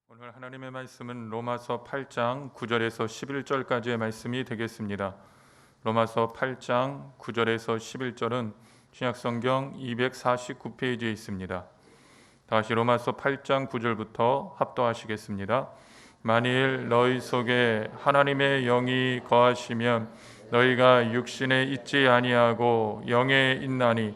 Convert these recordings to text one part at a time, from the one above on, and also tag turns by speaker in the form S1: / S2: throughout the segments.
S1: 오늘 하나님의 말씀은 로마서 8장 9절에서 11절까지의 말씀이 되겠습니다. 로마서 8장 9절에서 11절은 신약성경 249페이지에 있습니다. 다시 로마서 8장 9절부터 합독하시겠습니다. 만일 너희 속에 하나님의 영이 거하시면 너희가 육신에 있지 아니하고 영에 있나니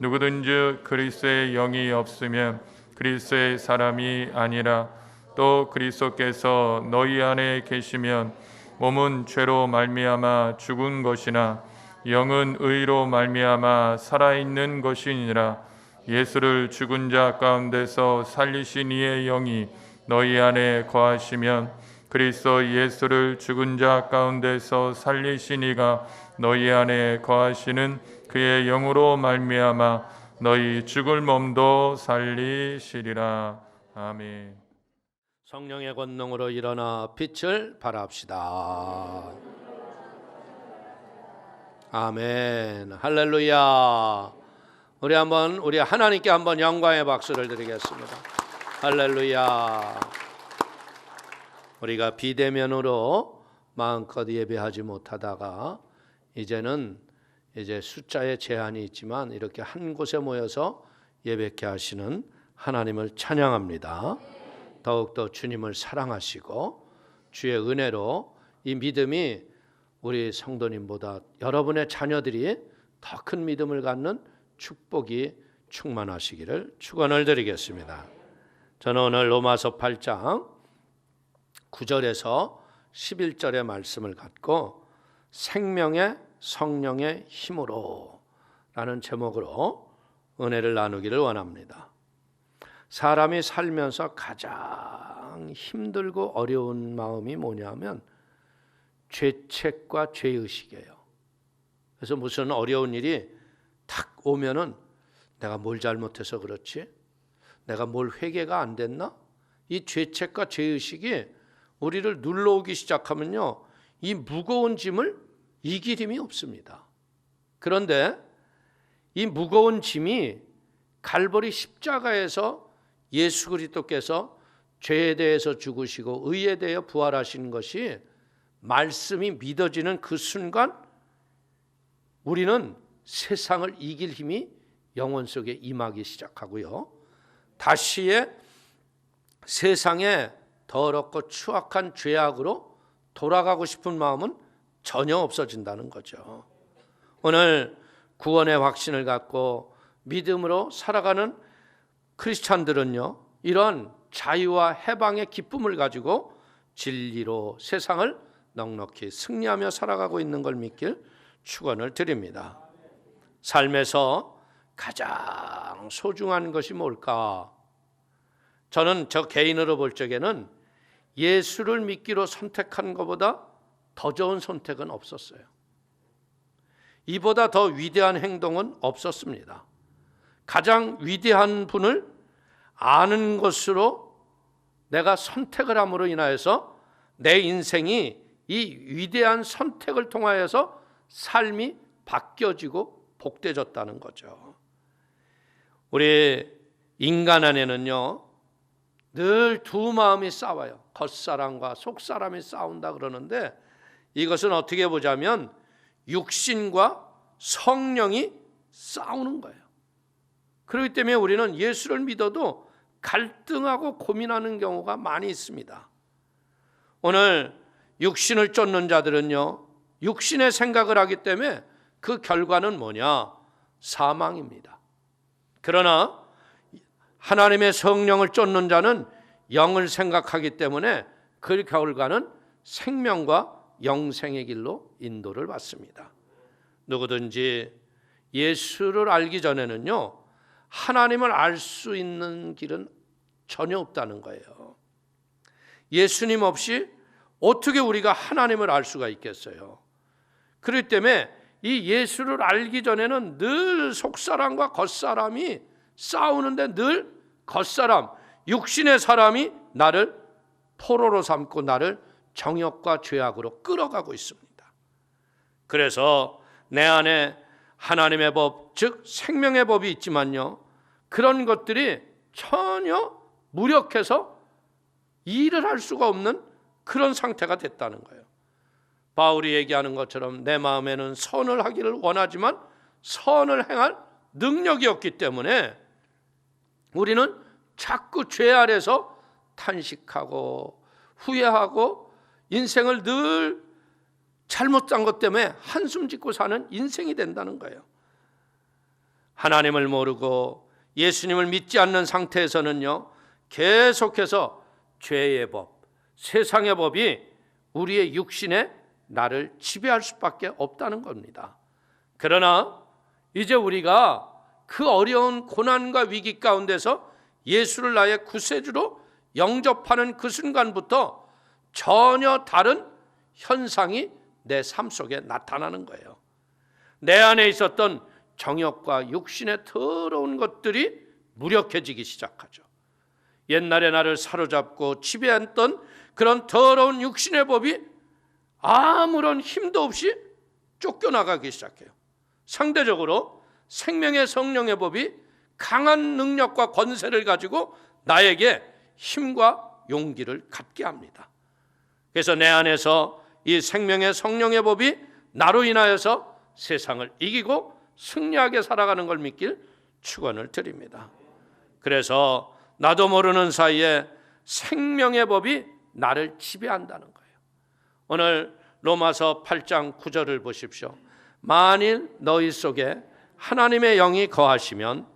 S1: 누구든지 그리스도의 영이 없으면 그리스도의 사람이 아니라 또 그리스도께서 너희 안에 계시면 몸은 죄로 말미암아 죽은 것이나 영은 의로 말미암아 살아있는 것이니라. 예수를 죽은 자 가운데서 살리신 이의 영이 너희 안에 거하시면 그리스도 예수를 죽은 자 가운데서 살리신 이가 너희 안에 거하시는 그의 영으로 말미암아 너희 죽을 몸도 살리시리라. 아멘.
S2: 성령의 권능으로 일어나 빛을 발합시다. 아멘. 할렐루야. 우리 하나님께 한번 영광의 박수를 드리겠습니다. 할렐루야. 우리가 비대면으로 마음껏 예배하지 못하다가 이제 숫자에 제한이 있지만 이렇게 한 곳에 모여서 예배케 하시는 하나님을 찬양합니다. 더욱더 주님을 사랑하시고 주의 은혜로 이 믿음이 우리 성도님보다 여러분의 자녀들이 더 큰 믿음을 갖는 축복이 충만하시기를 축원을 드리겠습니다. 저는 오늘 로마서 8장 9절에서 11절의 말씀을 갖고 생명의 성령의 힘으로 라는 제목으로 은혜를 나누기를 원합니다. 사람이 살면서 가장 힘들고 어려운 마음이 뭐냐면 죄책과 죄의식이에요. 그래서 무슨 어려운 일이 탁 오면은 내가 뭘 잘못해서 그렇지? 내가 뭘 회개가 안 됐나? 이 죄책과 죄의식이 우리를 눌러오기 시작하면요, 이 무거운 짐을 이길 힘이 없습니다. 그런데 이 무거운 짐이 갈보리 십자가에서 예수 그리스도께서 죄에 대해서 죽으시고 의에 대해 부활하신 것이 말씀이 믿어지는 그 순간 우리는 세상을 이길 힘이 영혼 속에 임하기 시작하고요, 다시의 세상에 더럽고 추악한 죄악으로 돌아가고 싶은 마음은 전혀 없어진다는 거죠. 오늘 구원의 확신을 갖고 믿음으로 살아가는 크리스찬들은요, 이런 자유와 해방의 기쁨을 가지고 진리로 세상을 넉넉히 승리하며 살아가고 있는 걸 믿길 축원을 드립니다. 삶에서 가장 소중한 것이 뭘까? 저는 저 개인으로 볼 적에는 예수를 믿기로 선택한 것보다 더 좋은 선택은 없었어요. 이보다 더 위대한 행동은 없었습니다. 가장 위대한 분을 아는 것으로 내가 선택을 함으로 인하여서 내 인생이 이 위대한 선택을 통하여서 삶이 바뀌어지고 복되어졌다는 거죠. 우리 인간 안에는요, 늘 두 마음이 싸워요. 겉사람과 속사람이 싸운다 그러는데 이것은 어떻게 보자면 육신과 성령이 싸우는 거예요. 그렇기 때문에 우리는 예수를 믿어도 갈등하고 고민하는 경우가 많이 있습니다. 오늘 육신을 쫓는 자들은요, 육신의 생각을 하기 때문에 그 결과는 뭐냐? 사망입니다. 그러나 하나님의 성령을 쫓는 자는 영을 생각하기 때문에 그 결과는 생명과 영생의 길로 인도를 받습니다. 누구든지 예수를 알기 전에는요, 하나님을 알 수 있는 길은 전혀 없다는 거예요. 예수님 없이 어떻게 우리가 하나님을 알 수가 있겠어요? 그렇기 때문에 이 예수를 알기 전에는 늘 속사람과 겉사람이 싸우는데 늘 겉사람, 육신의 사람이 나를 포로로 삼고 나를 정욕과 죄악으로 끌어가고 있습니다. 그래서 내 안에 하나님의 법, 즉 생명의 법이 있지만요, 그런 것들이 전혀 무력해서 일을 할 수가 없는 그런 상태가 됐다는 거예요. 바울이 얘기하는 것처럼 내 마음에는 선을 하기를 원하지만 선을 행할 능력이 없기 때문에 우리는 자꾸 죄 아래서 탄식하고 후회하고 인생을 늘 잘못한 것 때문에 한숨 짓고 사는 인생이 된다는 거예요. 하나님을 모르고 예수님을 믿지 않는 상태에서는요, 계속해서 죄의 법, 세상의 법이 우리의 육신에 나를 지배할 수밖에 없다는 겁니다. 그러나 이제 우리가 그 어려운 고난과 위기 가운데서 예수를 나의 구세주로 영접하는 그 순간부터 전혀 다른 현상이 내 삶 속에 나타나는 거예요. 내 안에 있었던 정욕과 육신의 더러운 것들이 무력해지기 시작하죠. 옛날에 나를 사로잡고 지배했던 그런 더러운 육신의 법이 아무런 힘도 없이 쫓겨나가기 시작해요. 상대적으로 생명의 성령의 법이 강한 능력과 권세를 가지고 나에게 힘과 용기를 갖게 합니다. 그래서 내 안에서 이 생명의 성령의 법이 나로 인하여서 세상을 이기고 승리하게 살아가는 걸 믿길 축원을 드립니다. 그래서 나도 모르는 사이에 생명의 법이 나를 지배한다는 거예요. 오늘 로마서 8장 9절을 보십시오. 만일 너희 속에 하나님의 영이 거하시면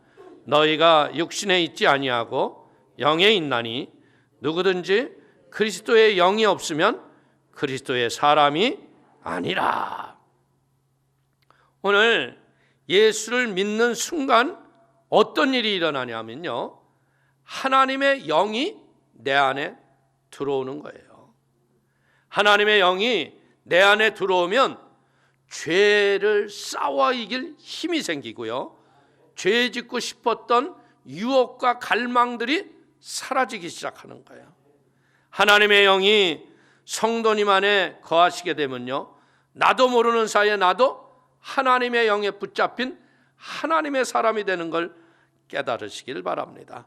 S2: 너희가 육신에 있지 아니하고 영에 있나니 누구든지 그리스도의 영이 없으면 그리스도의 사람이 아니라. 오늘 예수를 믿는 순간 어떤 일이 일어나냐면요, 하나님의 영이 내 안에 들어오는 거예요. 하나님의 영이 내 안에 들어오면 죄를 싸워 이길 힘이 생기고요, 죄 짓고 싶었던 유혹과 갈망들이 사라지기 시작하는 거예요. 하나님의 영이 성도님 안에 거하시게 되면요, 나도 모르는 사이에 나도 하나님의 영에 붙잡힌 하나님의 사람이 되는 걸 깨달으시길 바랍니다.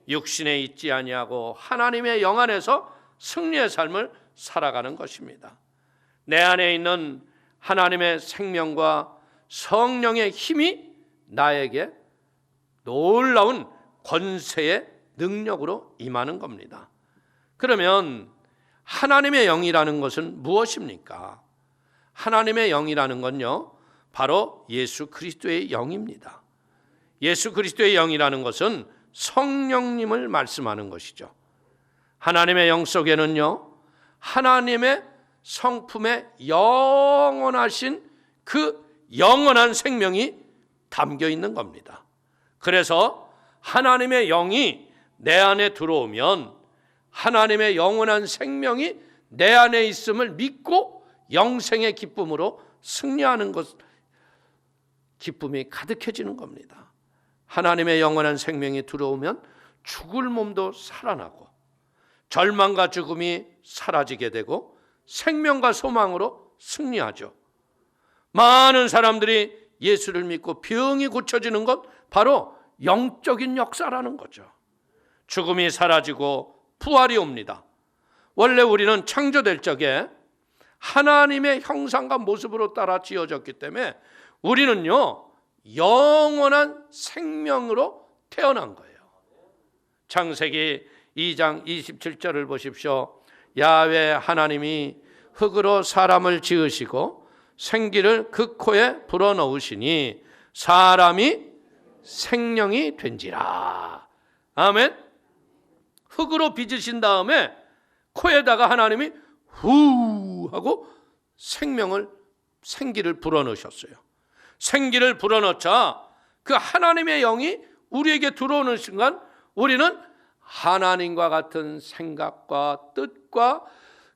S2: 육신에 있지 아니하고 하나님의 영 안에서 승리의 삶을 살아가는 것입니다. 내 안에 있는 하나님의 생명과 성령의 힘이 나에게 놀라운 권세의 능력으로 임하는 겁니다. 그러면 하나님의 영이라는 것은 무엇입니까? 하나님의 영이라는 건요, 바로 예수 그리스도의 영입니다. 예수 그리스도의 영이라는 것은 성령님을 말씀하는 것이죠. 하나님의 영 속에는요, 하나님의 성품에 영원하신 그 영원한 생명이 담겨 있는 겁니다. 그래서 하나님의 영이 내 안에 들어오면 하나님의 영원한 생명이 내 안에 있음을 믿고 영생의 기쁨으로 승리하는 것, 기쁨이 가득해지는 겁니다. 하나님의 영원한 생명이 들어오면 죽을 몸도 살아나고 절망과 죽음이 사라지게 되고 생명과 소망으로 승리하죠. 많은 사람들이 예수를 믿고 병이 고쳐지는 것, 바로 영적인 역사라는 거죠. 죽음이 사라지고 부활이 옵니다. 원래 우리는 창조될 적에 하나님의 형상과 모습으로 따라 지어졌기 때문에 우리는요, 영원한 생명으로 태어난 거예요. 창세기 2장 27절을 보십시오. 야훼 하나님이 흙으로 사람을 지으시고 생기를 그 코에 불어넣으시니 사람이 생명이 된지라. 아멘. 흙으로 빚으신 다음에 코에다가 하나님이 후 하고 생기를 불어넣으셨어요. 생기를 불어넣자 그 하나님의 영이 우리에게 들어오는 순간 우리는 하나님과 같은 생각과 뜻과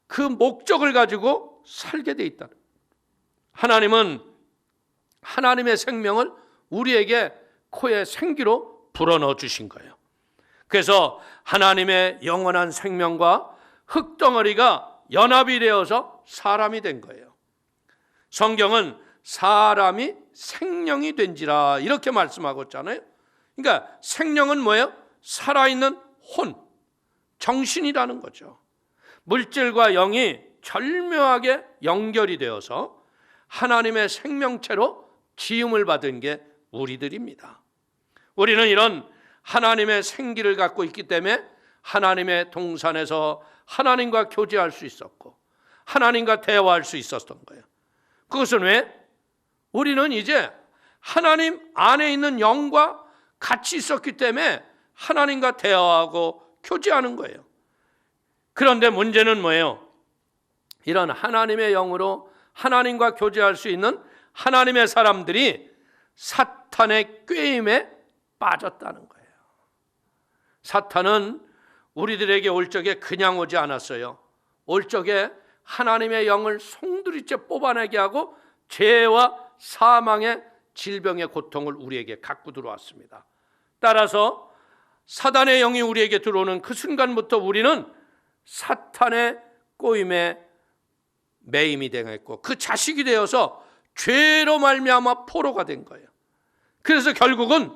S2: 그 목적을 가지고 살게 돼 있다. 하나님은 하나님의 생명을 우리에게 코에 생기로 불어넣어 주신 거예요. 그래서 하나님의 영원한 생명과 흙덩어리가 연합이 되어서 사람이 된 거예요. 성경은 사람이 생명이 된지라 이렇게 말씀하고 있잖아요. 그러니까 생명은 뭐예요? 살아있는 혼, 정신이라는 거죠. 물질과 영이 절묘하게 연결이 되어서 하나님의 생명체로 지음을 받은 게 우리들입니다. 우리는 이런 하나님의 생기를 갖고 있기 때문에 하나님의 동산에서 하나님과 교제할 수 있었고 하나님과 대화할 수 있었던 거예요. 그것은 왜? 우리는 이제 하나님 안에 있는 영과 같이 있었기 때문에 하나님과 대화하고 교제하는 거예요. 그런데 문제는 뭐예요? 이런 하나님의 영으로 하나님과 교제할 수 있는 하나님의 사람들이 사탄의 꾀임에 빠졌다는 거예요. 사탄은 우리들에게 올 적에 그냥 오지 않았어요. 올 적에 하나님의 영을 송두리째 뽑아내게 하고 죄와 사망의 질병의 고통을 우리에게 갖고 들어왔습니다. 따라서 사단의 영이 우리에게 들어오는 그 순간부터 우리는 사탄의 꼬임에 매임이 되었고 그 자식이 되어서 죄로 말미암아 포로가 된 거예요. 그래서 결국은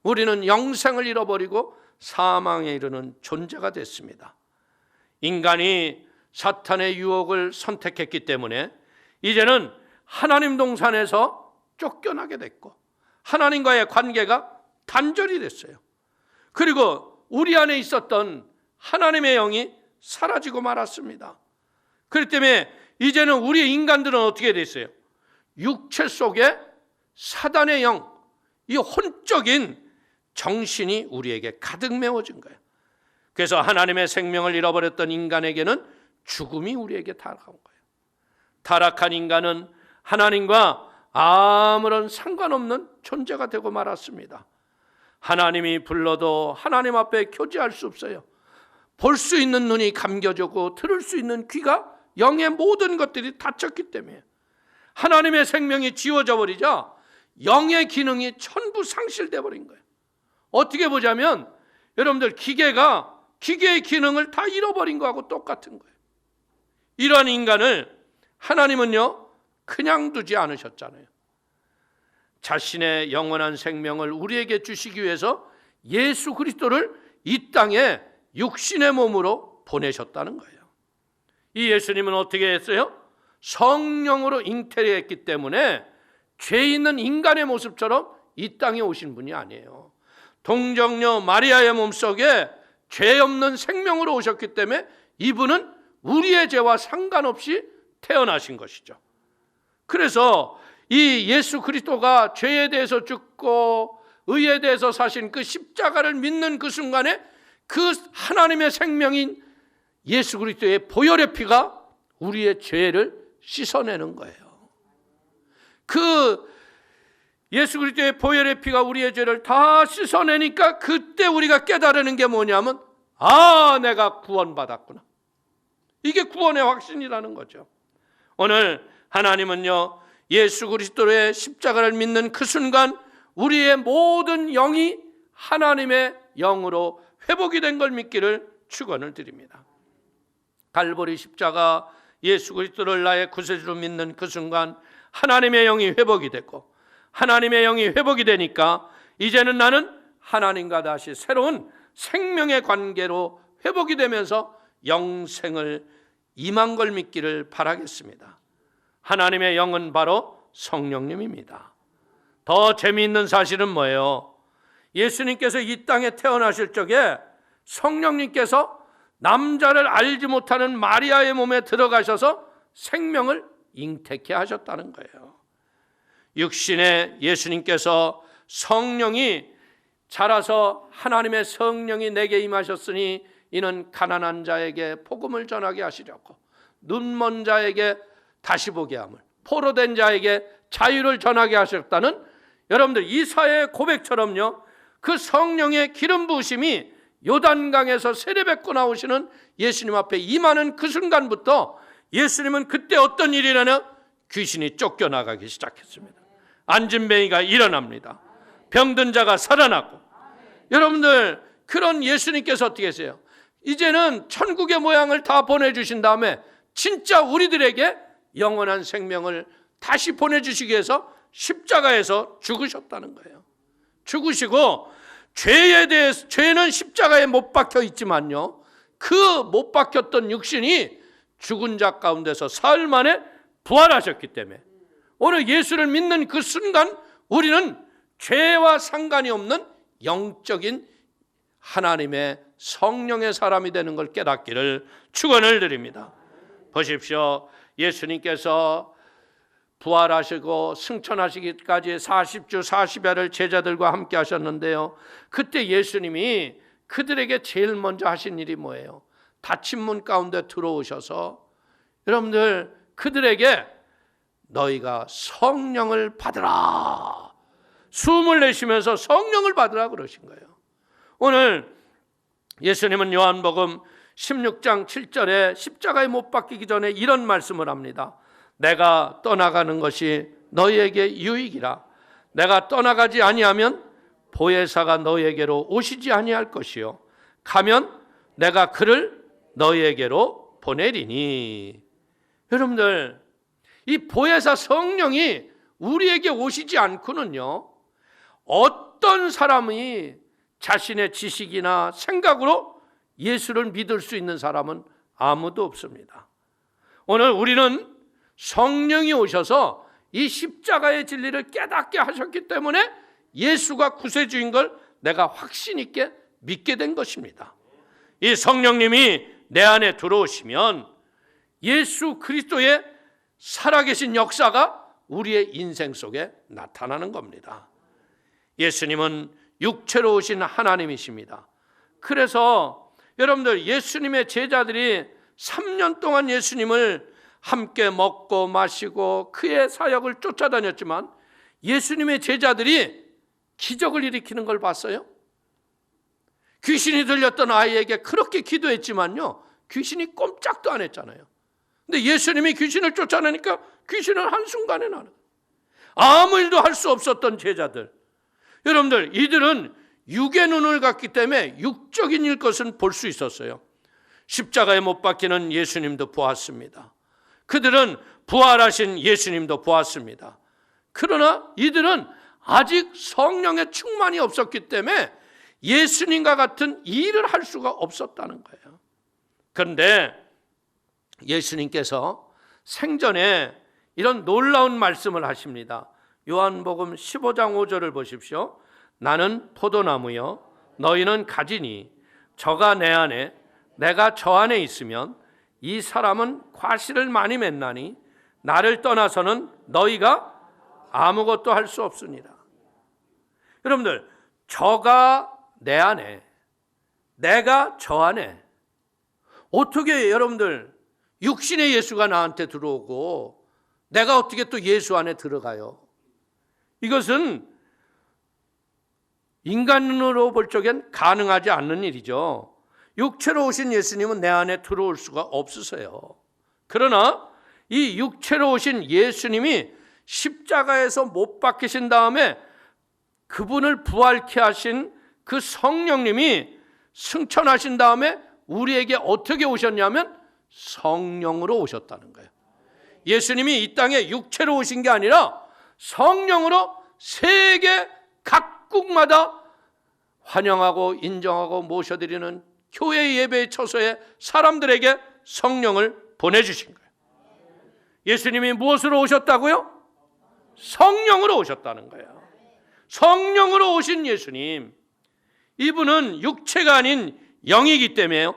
S2: 우리는 영생을 잃어버리고 사망에 이르는 존재가 됐습니다. 인간이 사탄의 유혹을 선택했기 때문에 이제는 하나님 동산에서 쫓겨나게 됐고 하나님과의 관계가 단절이 됐어요. 그리고 우리 안에 있었던 하나님의 영이 사라지고 말았습니다. 그렇기 때문에 이제는 우리 인간들은 어떻게 됐어요? 육체 속에 사단의 영, 이 혼적인 정신이 우리에게 가득 메워진 거예요. 그래서 하나님의 생명을 잃어버렸던 인간에게는 죽음이 우리에게 다가온 거예요. 타락한 인간은 하나님과 아무런 상관없는 존재가 되고 말았습니다. 하나님이 불러도 하나님 앞에 교제할 수 없어요. 볼 수 있는 눈이 감겨지고 들을 수 있는 귀가 영의 모든 것들이 닫혔기 때문에 하나님의 생명이 지워져 버리자 영의 기능이 전부 상실돼 버린 거예요. 어떻게 보자면 여러분들 기계의 기능을 다 잃어버린 거하고 똑같은 거예요. 이러한 인간을 하나님은요 그냥 두지 않으셨잖아요. 자신의 영원한 생명을 우리에게 주시기 위해서 예수 그리스도를 이 땅에 육신의 몸으로 보내셨다는 거예요. 이 예수님은 어떻게 했어요? 성령으로 잉태했기 때문에 죄 있는 인간의 모습처럼 이 땅에 오신 분이 아니에요. 동정녀 마리아의 몸속에 죄 없는 생명으로 오셨기 때문에 이분은 우리의 죄와 상관없이 태어나신 것이죠. 그래서 이 예수 그리스도가 죄에 대해서 죽고 의에 대해서 사신 그 십자가를 믿는 그 순간에 그 하나님의 생명인 예수 그리스도의 보혈의 피가 우리의 죄를 씻어내는 거예요. 그 예수 그리스도의 보혈의 피가 우리의 죄를 다 씻어내니까 그때 우리가 깨달는 게 뭐냐면 내가 구원받았구나. 이게 구원의 확신이라는 거죠. 오늘 하나님은요 예수 그리스도의 십자가를 믿는 그 순간 우리의 모든 영이 하나님의 영으로 회복이 된 걸 믿기를 축원을 드립니다. 갈보리 십자가 예수 그리스도를 나의 구세주로 믿는 그 순간 하나님의 영이 회복이 됐고 하나님의 영이 회복이 되니까 이제는 나는 하나님과 다시 새로운 생명의 관계로 회복이 되면서 영생을 임한 걸 믿기를 바라겠습니다. 하나님의 영은 바로 성령님입니다. 더 재미있는 사실은 뭐예요? 예수님께서 이 땅에 태어나실 적에 성령님께서 남자를 알지 못하는 마리아의 몸에 들어가셔서 생명을 잉태케 하셨다는 거예요. 육신의 예수님께서 성령이 자라서 하나님의 성령이 내게 임하셨으니 이는 가난한 자에게 복음을 전하게 하시려고 눈먼 자에게 다시 보게 함을 포로된 자에게 자유를 전하게 하셨다는 여러분들 이사야의 고백처럼요 그 성령의 기름 부으심이 요단강에서 세례받고 나오시는 예수님 앞에 임하는 그 순간부터 예수님은 그때 어떤 일이 일어나냐? 귀신이 쫓겨나가기 시작했습니다. 안진뱅이가 일어납니다. 병든 자가 살아나고. 여러분들 그런 예수님께서 어떻게 하세요? 이제는 천국의 모양을 다 보내주신 다음에 진짜 우리들에게 영원한 생명을 다시 보내주시기 위해서 십자가에서 죽으셨다는 거예요. 죽으시고 죄에 대해서 죄는 십자가에 못 박혀 있지만요 그 못 박혔던 육신이 죽은 자 가운데서 사흘 만에 부활하셨기 때문에 오늘 예수를 믿는 그 순간 우리는 죄와 상관이 없는 영적인 하나님의 성령의 사람이 되는 걸 깨닫기를 축원을 드립니다. 보십시오. 예수님께서 부활하시고 승천하시기까지 40주 40야를 제자들과 함께 하셨는데요. 그때 예수님이 그들에게 제일 먼저 하신 일이 뭐예요? 닫힌 문 가운데 들어오셔서 여러분들 그들에게 너희가 성령을 받으라. 숨을 내쉬면서 성령을 받으라 그러신 거예요. 오늘 예수님은 요한복음 16장 7절에 십자가에 못 박히기 전에 이런 말씀을 합니다. 내가 떠나가는 것이 너희에게 유익이라. 내가 떠나가지 아니하면 보혜사가 너희에게로 오시지 아니할 것이요 가면 내가 그를 너희에게로 보내리니. 여러분들 이 보혜사 성령이 우리에게 오시지 않고는요 어떤 사람이 자신의 지식이나 생각으로 예수를 믿을 수 있는 사람은 아무도 없습니다. 오늘 우리는 성령이 오셔서 이 십자가의 진리를 깨닫게 하셨기 때문에 예수가 구세주인 걸 내가 확신 있게 믿게 된 것입니다. 이 성령님이 내 안에 들어오시면 예수 그리스도의 살아계신 역사가 우리의 인생 속에 나타나는 겁니다. 예수님은 육체로 오신 하나님이십니다. 그래서 여러분들 예수님의 제자들이 3년 동안 예수님을 함께 먹고 마시고 그의 사역을 쫓아다녔지만 예수님의 제자들이 기적을 일으키는 걸 봤어요? 귀신이 들렸던 아이에게 그렇게 기도했지만요 귀신이 꼼짝도 안 했잖아요. 근데 예수님이 귀신을 쫓아내니까 귀신은 한순간에 나는 거예요. 아무 일도 할 수 없었던 제자들, 여러분들 이들은 육의 눈을 갖기 때문에 육적인 일 것은 볼 수 있었어요. 십자가에 못 박히는 예수님도 보았습니다. 그들은 부활하신 예수님도 보았습니다. 그러나 이들은 아직 성령의 충만이 없었기 때문에 예수님과 같은 일을 할 수가 없었다는 거예요. 그런데 예수님께서 생전에 이런 놀라운 말씀을 하십니다. 요한복음 15장 5절을 보십시오. 나는 포도나무여 너희는 가지니 저가 내 안에 내가 저 안에 있으면 이 사람은 과실을 많이 맺나니 나를 떠나서는 너희가 아무것도 할 수 없습니다. 여러분들 저가 내 안에 내가 저 안에 어떻게 여러분들 육신의 예수가 나한테 들어오고 내가 어떻게 또 예수 안에 들어가요? 이것은 인간으로 볼 적엔 가능하지 않는 일이죠. 육체로 오신 예수님은 내 안에 들어올 수가 없으세요. 그러나 이 육체로 오신 예수님이 십자가에서 못 박히신 다음에 그분을 부활케 하신 그 성령님이 승천하신 다음에 우리에게 어떻게 오셨냐면 성령으로 오셨다는 거예요. 예수님이 이 땅에 육체로 오신 게 아니라 성령으로 세계 각국마다 환영하고 인정하고 모셔드리는 교회 예배의 처소에 사람들에게 성령을 보내주신 거예요. 예수님이 무엇으로 오셨다고요? 성령으로 오셨다는 거예요. 성령으로 오신 예수님, 이분은 육체가 아닌 영이기 때문에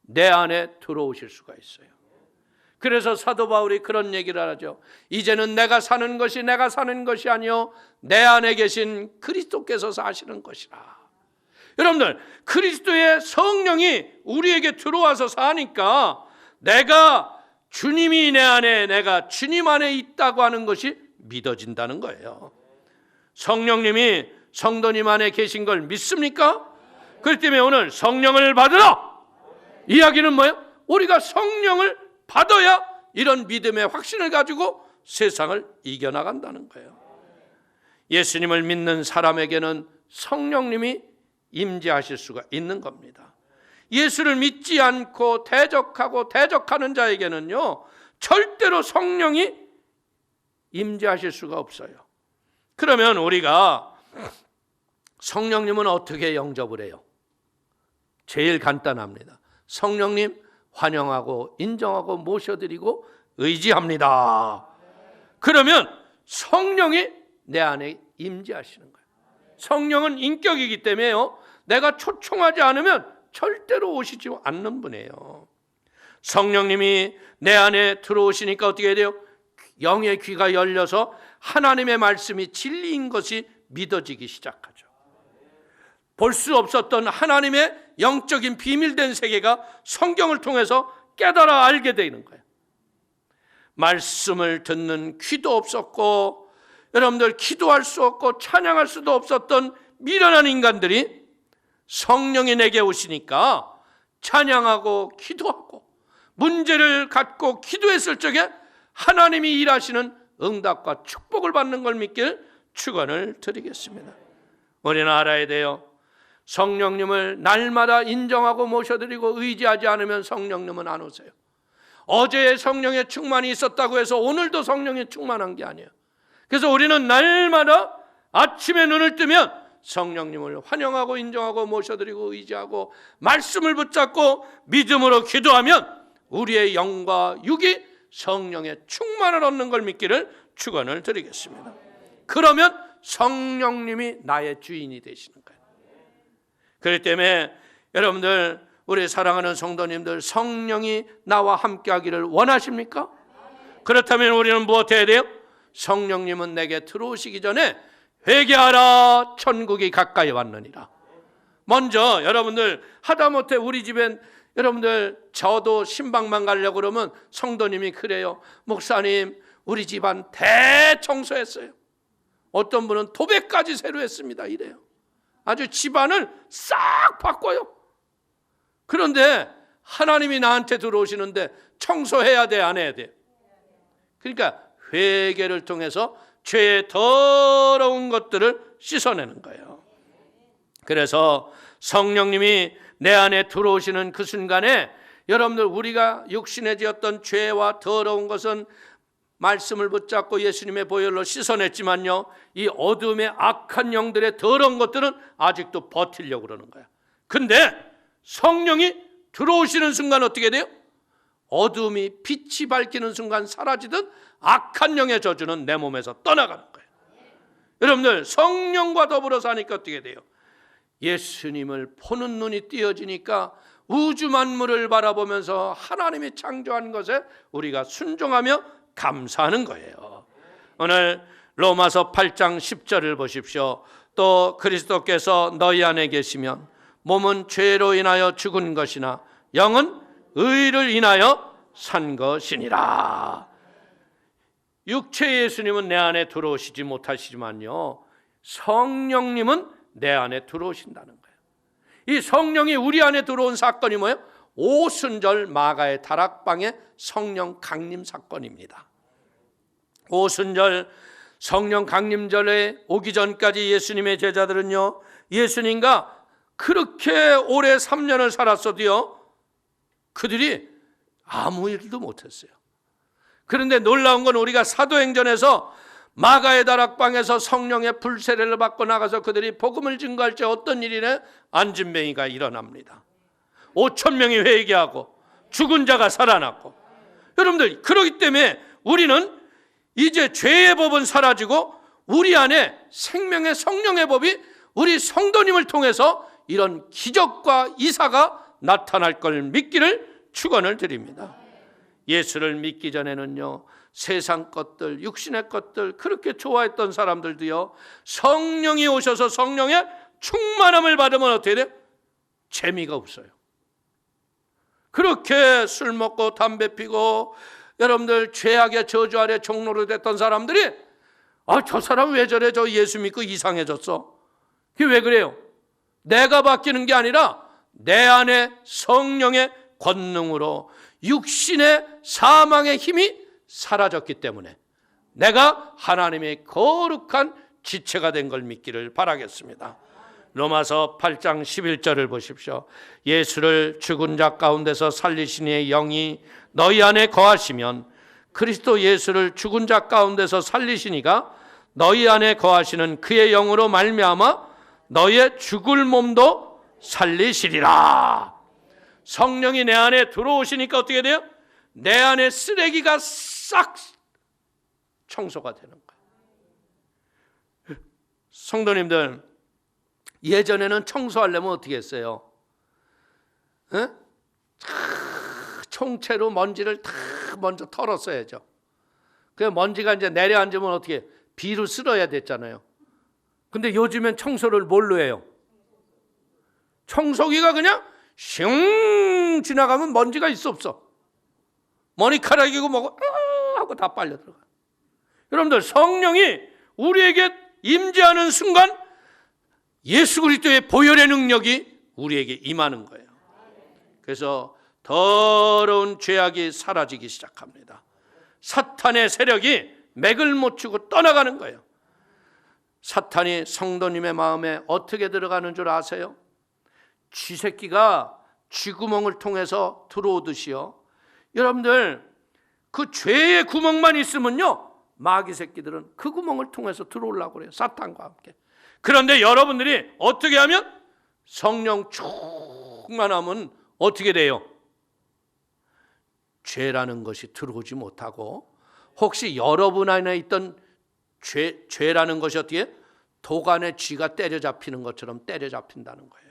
S2: 내 안에 들어오실 수가 있어요. 그래서 사도 바울이 그런 얘기를 하죠. 이제는 내가 사는 것이 아니요 내 안에 계신 그리스도께서 사시는 것이라. 여러분들 그리스도의 성령이 우리에게 들어와서 사니까 내가 주님이 내 안에 내가 주님 안에 있다고 하는 것이 믿어진다는 거예요. 성령님이 성도님 안에 계신 걸 믿습니까? 그렇기 때문에 오늘 성령을 받으라. 이야기는 뭐예요? 우리가 성령을 받아야 이런 믿음의 확신을 가지고 세상을 이겨나간다는 거예요. 예수님을 믿는 사람에게는 성령님이 임재하실 수가 있는 겁니다. 예수를 믿지 않고 대적하는 자에게는요 절대로 성령이 임재하실 수가 없어요. 그러면 우리가 성령님은 어떻게 영접을 해요? 제일 간단합니다. 성령님 환영하고 인정하고 모셔드리고 의지합니다. 그러면 성령이 내 안에 임재하시는 거예요. 성령은 인격이기 때문에요, 내가 초청하지 않으면 절대로 오시지 않는 분이에요. 성령님이 내 안에 들어오시니까 어떻게 해야 돼요? 영의 귀가 열려서 하나님의 말씀이 진리인 것이 믿어지기 시작하죠. 볼 수 없었던 하나님의 영적인 비밀된 세계가 성경을 통해서 깨달아 알게 되는 거예요. 말씀을 듣는 귀도 없었고, 여러분들 기도할 수 없고 찬양할 수도 없었던 미련한 인간들이 성령이 내게 오시니까 찬양하고 기도하고 문제를 갖고 기도했을 적에 하나님이 일하시는 응답과 축복을 받는 걸 믿길 축원을 드리겠습니다. 우리는 알아야 돼요. 성령님을 날마다 인정하고 모셔드리고 의지하지 않으면 성령님은 안 오세요. 어제의 성령의 충만이 있었다고 해서 오늘도 성령이 충만한 게 아니에요. 그래서 우리는 날마다 아침에 눈을 뜨면 성령님을 환영하고 인정하고 모셔드리고 의지하고 말씀을 붙잡고 믿음으로 기도하면 우리의 영과 육이 성령의 충만을 얻는 걸 믿기를 축원을 드리겠습니다. 그러면 성령님이 나의 주인이 되시는 거예요. 그렇기 때문에 여러분들, 우리 사랑하는 성도님들, 성령이 나와 함께 하기를 원하십니까? 그렇다면 우리는 무엇 해야 돼요? 성령님은 내게 들어오시기 전에 회개하라, 천국이 가까이 왔느니라. 먼저 여러분들, 하다못해 우리 집엔 여러분들 저도 신방만 가려고 그러면 성도님이 그래요. 목사님, 우리 집안 대청소했어요. 어떤 분은 도배까지 새로 했습니다. 이래요. 아주 집안을 싹 바꿔요. 그런데 하나님이 나한테 들어오시는데 청소해야 돼, 안 해야 돼? 그러니까 회개를 통해서 죄의 더러운 것들을 씻어내는 거예요. 그래서 성령님이 내 안에 들어오시는 그 순간에 여러분들, 우리가 육신에 지었던 죄와 더러운 것은 말씀을 붙잡고 예수님의 보혈로 씻어냈지만요, 이 어둠의 악한 영들의 더러운 것들은 아직도 버티려고 그러는 거야. 근데 성령이 들어오시는 순간 어떻게 돼요? 어둠이 빛이 밝히는 순간 사라지듯 악한 영의 저주는 내 몸에서 떠나가는 거예요. 여러분들, 성령과 더불어 사니까 어떻게 돼요? 예수님을 보는 눈이 띄어지니까 우주 만물을 바라보면서 하나님이 창조한 것에 우리가 순종하며 감사하는 거예요. 오늘 로마서 8장 10절을 보십시오. 또 그리스도께서 너희 안에 계시면 몸은 죄로 인하여 죽은 것이나 영은 의를 인하여 산 것이니라. 육체 예수님은 내 안에 들어오시지 못하시지만요, 성령님은 내 안에 들어오신다는 거예요. 이 성령이 우리 안에 들어온 사건이 뭐예요? 오순절 마가의 다락방의 성령 강림 사건입니다. 오순절 성령 강림절에 오기 전까지 예수님의 제자들은요, 예수님과 그렇게 오래 3년을 살았어도요, 그들이 아무 일도 못했어요. 그런데 놀라운 건 우리가 사도행전에서 마가의 다락방에서 성령의 불세례를 받고 나가서 그들이 복음을 증거할 때 어떤 일이냐? 안진뱅이가 일어납니다. 5,000명이 회개하고 죽은 자가 살아났고. 여러분들, 그렇기 때문에 우리는 이제 죄의 법은 사라지고 우리 안에 생명의 성령의 법이 우리 성도님을 통해서 이런 기적과 이사가 나타날 걸 믿기를 축원을 드립니다. 예수를 믿기 전에는요, 세상 것들, 육신의 것들 그렇게 좋아했던 사람들도요, 성령이 오셔서 성령의 충만함을 받으면 어떻게 돼요? 재미가 없어요. 그렇게 술 먹고 담배 피고 여러분들 죄악의 저주 아래 종로로 됐던 사람들이, 저 사람 왜 저래? 저 예수 믿고 이상해졌어. 그게 왜 그래요? 내가 바뀌는 게 아니라 내 안에 성령의 권능으로 육신의 사망의 힘이 사라졌기 때문에 내가 하나님의 거룩한 지체가 된 걸 믿기를 바라겠습니다. 로마서 8장 11절을 보십시오. 예수를 죽은 자 가운데서 살리신 이의 영이 너희 안에 거하시면 그리스도 예수를 죽은 자 가운데서 살리신 이가 너희 안에 거하시는 그의 영으로 말미암아 너희의 죽을 몸도 살리시리라. 성령이 내 안에 들어오시니까 어떻게 돼요? 내 안에 쓰레기가 싹 청소가 되는 거예요. 성도님들, 예전에는 청소하려면 어떻게 했어요? 총채로 먼지를 다 먼저 털었어야죠. 그 먼지가 이제 내려앉으면 어떻게 비로 쓸어야 됐잖아요. 근데 요즘엔 청소를 뭘로 해요? 청소기가 그냥 슝 지나가면 먼지가 있어 없어? 머리카락이고 뭐고 하고 다 빨려 들어가. 여러분들, 성령이 우리에게 임재하는 순간 예수 그리스도의 보혈의 능력이 우리에게 임하는 거예요. 그래서 더러운 죄악이 사라지기 시작합니다. 사탄의 세력이 맥을 못 추고 떠나가는 거예요. 사탄이 성도님의 마음에 어떻게 들어가는 줄 아세요? 쥐새끼가 쥐구멍을 통해서 들어오듯이요. 여러분들, 그 죄의 구멍만 있으면요, 마귀 새끼들은 그 구멍을 통해서 들어오려고 그래요. 사탄과 함께. 그런데 여러분들이 어떻게 하면, 성령 충만하면 어떻게 돼요? 죄라는 것이 들어오지 못하고, 혹시 여러분 안에 있던 죄라는 것이 어떻게 도간에 쥐가 때려잡히는 것처럼 때려잡힌다는 거예요.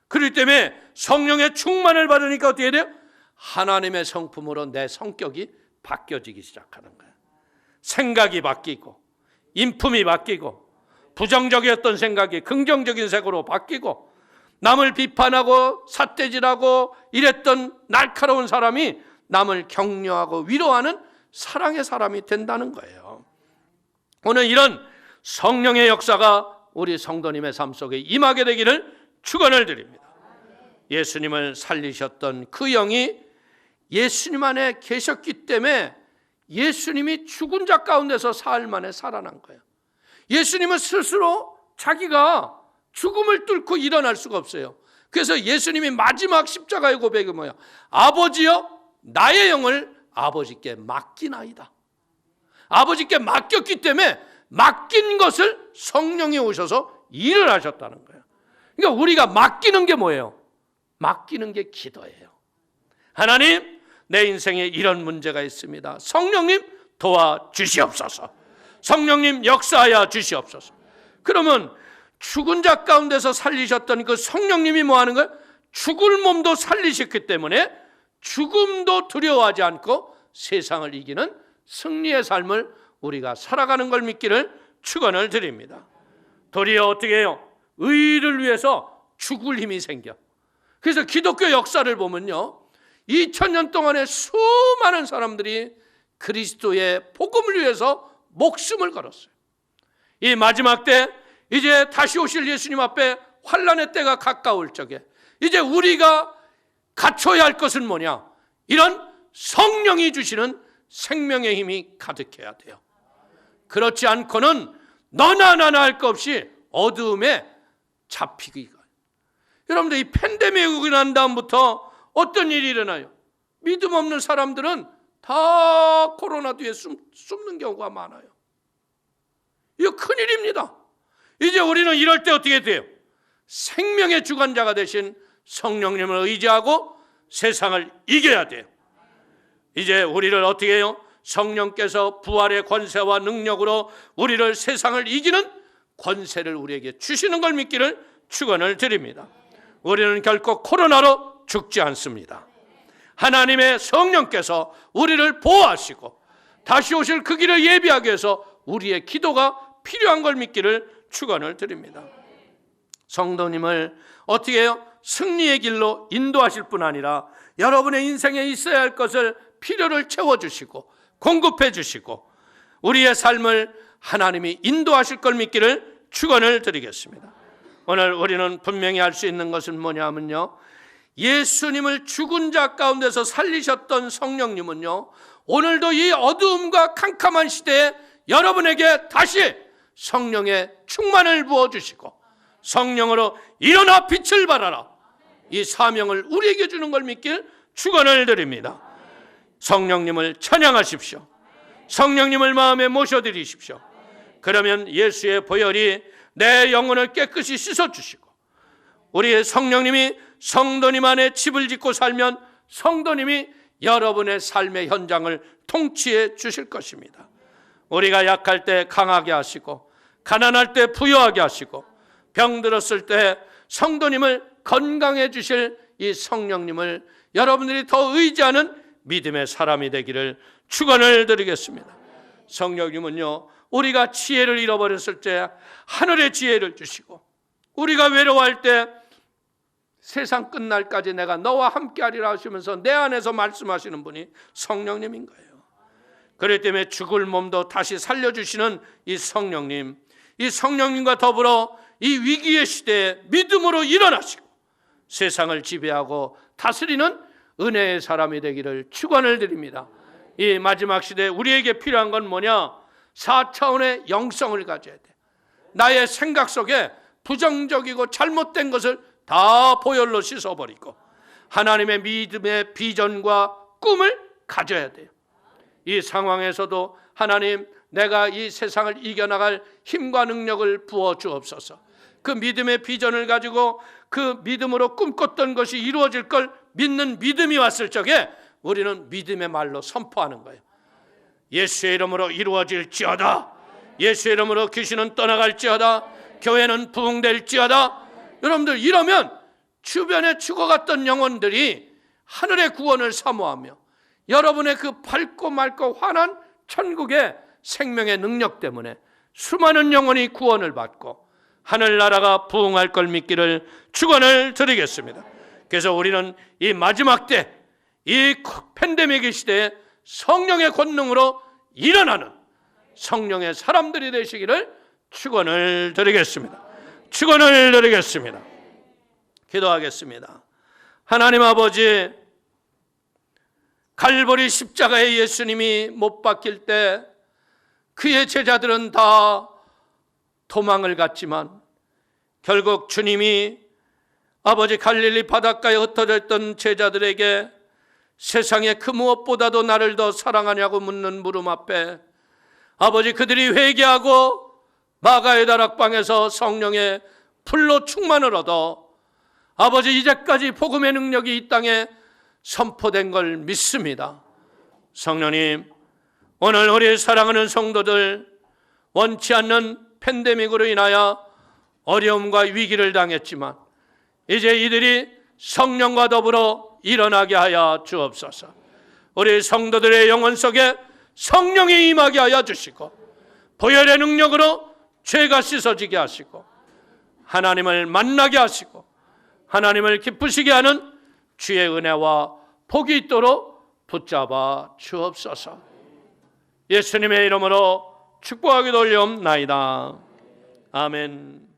S2: 그렇기 때문에 성령의 충만을 받으니까 어떻게 돼요? 하나님의 성품으로 내 성격이 바뀌어지기 시작하는 거예요. 생각이 바뀌고, 인품이 바뀌고, 부정적이었던 생각이 긍정적인 색으로 바뀌고, 남을 비판하고 삿대질하고 이랬던 날카로운 사람이 남을 격려하고 위로하는 사랑의 사람이 된다는 거예요. 오늘 이런 성령의 역사가 우리 성도님의 삶 속에 임하게 되기를 축원을 드립니다. 예수님을 살리셨던 그 영이 예수님 안에 계셨기 때문에 예수님이 죽은 자 가운데서 사흘 만에 살아난 거예요. 예수님은 스스로 자기가 죽음을 뚫고 일어날 수가 없어요. 그래서 예수님이 마지막 십자가의 고백이 뭐야? 아버지여, 나의 영을 아버지께 맡기나이다. 아버지께 맡겼기 때문에 맡긴 것을 성령이 오셔서 일을 하셨다는 거예요. 그러니까 우리가 맡기는 게 뭐예요? 맡기는 게 기도예요. 하나님, 내 인생에 이런 문제가 있습니다. 성령님 도와주시옵소서. 성령님 역사하여 주시옵소서. 그러면 죽은 자 가운데서 살리셨던 그 성령님이 뭐 하는 거예요? 죽을 몸도 살리셨기 때문에 죽음도 두려워하지 않고 세상을 이기는 승리의 삶을 우리가 살아가는 걸 믿기를 축원을 드립니다. 도리어 어떻게 해요? 의를 위해서 죽을 힘이 생겨. 그래서 기독교 역사를 보면요, 2000년 동안에 수많은 사람들이 그리스도의 복음을 위해서 목숨을 걸었어요. 이 마지막 때, 이제 다시 오실 예수님 앞에 환난의 때가 가까울 적에 이제 우리가 갖춰야 할 것은 뭐냐? 이런 성령이 주시는 생명의 힘이 가득해야 돼요. 그렇지 않고는 너나 나나 할 것 없이 어두움에 잡히기가. 여러분들, 이 팬데믹이 난 다음부터 어떤 일이 일어나요? 믿음 없는 사람들은 다 코로나 뒤에 숨는 경우가 많아요. 이거 큰일입니다. 이제 우리는 이럴 때 어떻게 돼요? 생명의 주관자가 되신 성령님을 의지하고 세상을 이겨야 돼요. 이제 우리를 어떻게 해요? 성령께서 부활의 권세와 능력으로 우리를 세상을 이기는 권세를 우리에게 주시는 걸 믿기를 축원을 드립니다. 우리는 결코 코로나로 죽지 않습니다. 하나님의 성령께서 우리를 보호하시고 다시 오실 그 길을 예비하기 위해서 우리의 기도가 필요한 걸 믿기를 축원을 드립니다. 성도님을 어떻게 해요? 승리의 길로 인도하실 뿐 아니라 여러분의 인생에 있어야 할 것을 필요를 채워주시고 공급해 주시고 우리의 삶을 하나님이 인도하실 걸 믿기를 축원을 드리겠습니다. 오늘 우리는 분명히 알 수 있는 것은 뭐냐면요, 예수님을 죽은 자 가운데서 살리셨던 성령님은요, 오늘도 이 어두움과 캄캄한 시대에 여러분에게 다시 성령의 충만을 부어주시고 성령으로 일어나 빛을 발하라, 이 사명을 우리에게 주는 걸 믿길 축원을 드립니다. 성령님을 찬양하십시오. 성령님을 마음에 모셔드리십시오. 그러면 예수의 보혈이 내 영혼을 깨끗이 씻어주시고 우리의 성령님이 성도님 안에 집을 짓고 살면 성도님이 여러분의 삶의 현장을 통치해 주실 것입니다. 우리가 약할 때 강하게 하시고 가난할 때 부유하게 하시고 병들었을 때 성도님을 건강해 주실 이 성령님을 여러분들이 더 의지하는 믿음의 사람이 되기를 축원을 드리겠습니다. 성령님은요, 우리가 지혜를 잃어버렸을 때 하늘의 지혜를 주시고, 우리가 외로워할 때 세상 끝날까지 내가 너와 함께하리라 하시면서 내 안에서 말씀하시는 분이 성령님인 거예요. 그렇기 때문에 죽을 몸도 다시 살려주시는 이 성령님, 이 성령님과 더불어 이 위기의 시대에 믿음으로 일어나시고 세상을 지배하고 다스리는 은혜의 사람이 되기를 축원을 드립니다. 이 마지막 시대에 우리에게 필요한 건 뭐냐? 4차원의 영성을 가져야 돼. 나의 생각 속에 부정적이고 잘못된 것을 다 보혈로 씻어버리고 하나님의 믿음의 비전과 꿈을 가져야 돼요. 이 상황에서도 하나님, 내가 이 세상을 이겨나갈 힘과 능력을 부어 주옵소서. 그 믿음의 비전을 가지고 그 믿음으로 꿈꿨던 것이 이루어질 걸 믿는 믿음이 왔을 적에 우리는 믿음의 말로 선포하는 거예요. 예수의 이름으로 이루어질지어다. 예수의 이름으로 귀신은 떠나갈지어다. 교회는 부흥될지어다. 여러분들, 이러면 주변에 죽어갔던 영혼들이 하늘의 구원을 사모하며 여러분의 그 밝고 맑고 환한 천국의 생명의 능력 때문에 수많은 영혼이 구원을 받고 하늘나라가 부흥할 걸 믿기를 축원을 드리겠습니다. 그래서 우리는 이 마지막 때, 이 팬데믹의 시대에 성령의 권능으로 일어나는 성령의 사람들이 되시기를 축원을 드리겠습니다. 축원을 드리겠습니다. 기도하겠습니다. 하나님 아버지, 갈보리 십자가에 예수님이 못 박힐 때 그의 제자들은 다 도망을 갔지만 결국 주님이 아버지 갈릴리 바닷가에 흩어져 있던 제자들에게 세상에 그 무엇보다도 나를 더 사랑하냐고 묻는 물음 앞에 아버지, 그들이 회개하고 마가의 다락방에서 성령의 불로 충만을 얻어 아버지, 이제까지 복음의 능력이 이 땅에 선포된 걸 믿습니다. 성령님, 오늘 우리 사랑하는 성도들, 원치 않는 팬데믹으로 인하여 어려움과 위기를 당했지만 이제 이들이 성령과 더불어 일어나게 하여 주옵소서. 우리 성도들의 영혼 속에 성령이 임하게 하여 주시고 보혈의 능력으로 죄가 씻어지게 하시고 하나님을 만나게 하시고 하나님을 기쁘시게 하는 주의 은혜와 복이 있도록 붙잡아 주옵소서. 예수님의 이름으로 축복하기도 올리옵나이다. 아멘.